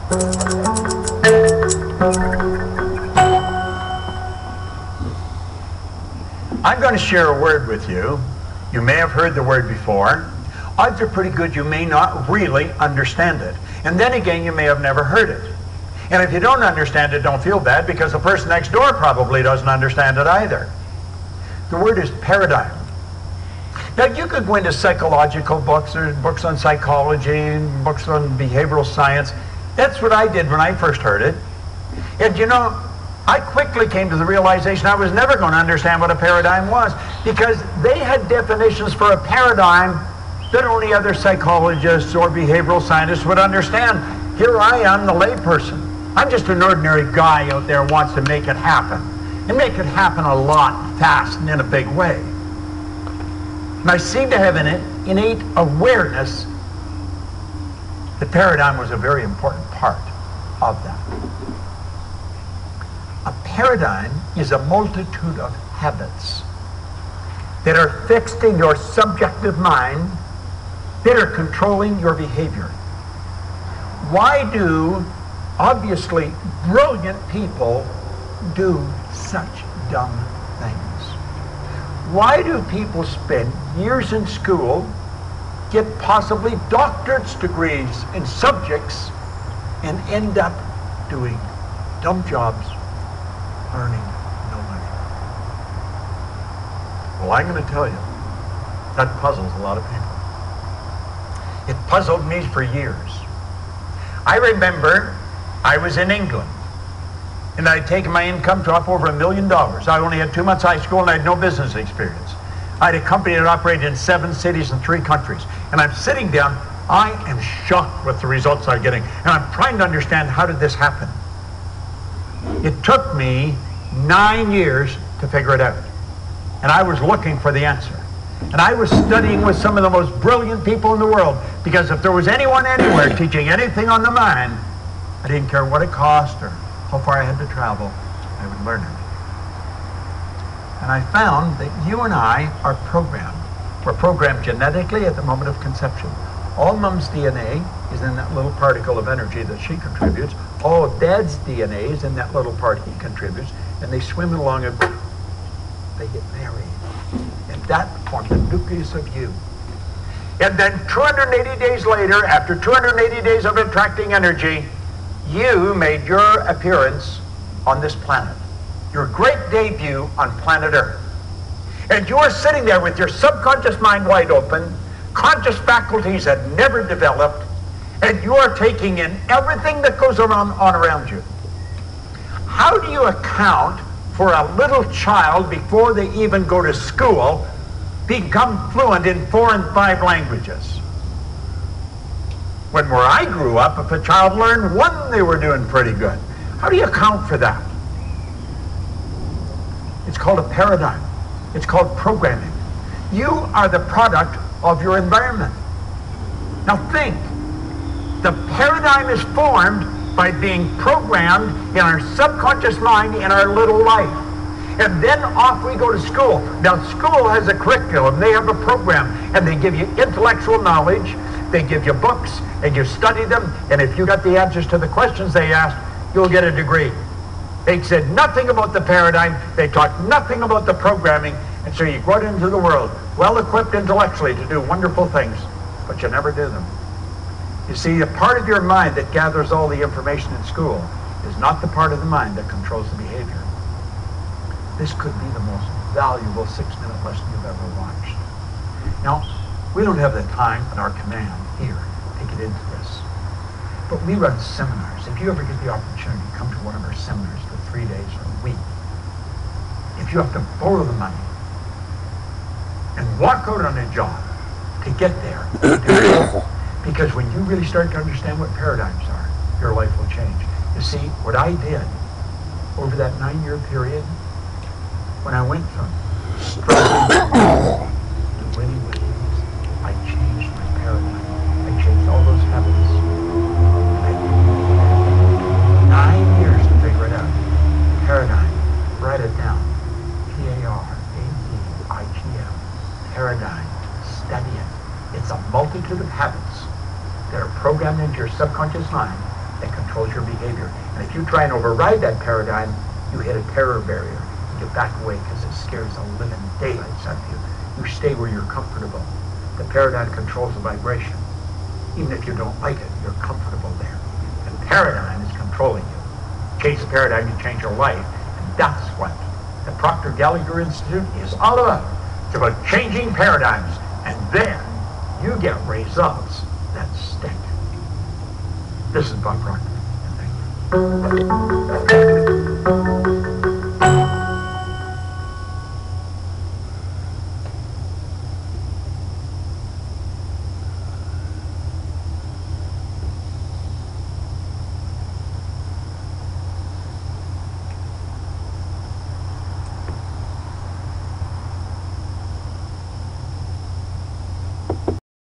I'm going to share a word with you. You may have heard the word before. Odds are pretty good you may not really understand it. And then again, you may have never heard it. And if you don't understand it, don't feel bad, because the person next door probably doesn't understand it either. The word is paradigm. Now, you could go into psychological books, there's books on psychology, books on behavioral science. That's what I did when I first heard it. And you know, I quickly came to the realization I was never going to understand what a paradigm was, because they had definitions for a paradigm that only other psychologists or behavioral scientists would understand. Here I am, the layperson. I'm just an ordinary guy out there who wants to make it happen, and make it happen a lot, fast, and in a big way. And I seem to have an innate awareness that paradigm was a very important part of that. A paradigm is a multitude of habits that are fixed in your subjective mind that are controlling your behavior. Why do obviously brilliant people do such dumb things? Why do people spend years in school, get possibly doctorate's degrees in subjects, and end up doing dumb jobs, earning no money? Well, I'm going to tell you, that puzzles a lot of people. It puzzled me for years. I remember I was in England, and I'd taken my income to up over $1 million. I only had 2 months high school, and I had no business experience. I had a company that operated in 7 cities and 3 countries. And I'm sitting down, I am shocked with the results I'm getting. And I'm trying to understand, how did this happen? It took me 9 years to figure it out. And I was looking for the answer. And I was studying with some of the most brilliant people in the world, because if there was anyone anywhere teaching anything on the mind, I didn't care what it cost or how far I had to travel, I would learn it. And I found that you and I are programmed. We're programmed genetically at the moment of conception. All Mom's DNA is in that little particle of energy that she contributes. All of Dad's DNA is in that little part he contributes. And they swim along and they get married. And that forms the nucleus of you. And then 280 days later, after 280 days of attracting energy, you made your appearance on this planet. Your great debut on planet Earth. And you're sitting there with your subconscious mind wide open, conscious faculties had never developed, and you are taking in everything that goes on around you. How do you account for a little child, before they even go to school, become fluent in 4 and 5 languages? When where I grew up, if a child learned 1, they were doing pretty good. How do you account for that? It's called a paradigm. It's called programming. You are the product of your environment. Now think, the paradigm is formed by being programmed in our subconscious mind in our little life. And then off we go to school. Now school has a curriculum, they have a program, and they give you intellectual knowledge, they give you books, and you study them, and if you got the answers to the questions they asked, you'll get a degree. They said nothing about the paradigm, they taught nothing about the programming, and so you go out into the world, well-equipped intellectually to do wonderful things, but you never do them. You see, the part of your mind that gathers all the information in school is not the part of the mind that controls the behavior. This could be the most valuable 6-minute lesson you've ever watched. Now, we don't have the time at our command here to get into this, but we run seminars. If you ever get the opportunity to come to one of our seminars for 3 days or a week, if you have to borrow the money and walk out on a job to get there, because when you really start to understand what paradigms are, your life will change. You see, what I did over that 9-year period, when I went from struggling to winning with ease, I changed my paradigm. I changed all those habits. I had 9 years to figure it out. Paradigm. Write it down. P-A-R-A-D-I-G-M. Paradigm. Study it. It's a multitude of habits that are programmed into your subconscious mind that control controls your behavior. And if you try and override that paradigm, you hit a terror barrier. You back away because it scares the living daylights out of you. You stay where you're comfortable. The paradigm controls the vibration. Even if you don't like it, you're comfortable there. The paradigm is controlling you. Change the paradigm, you change your life. And that's what the Proctor Gallagher Institute is all about. It's about changing paradigms. And then you get results that stick. This is Bob Proctor. Thank you.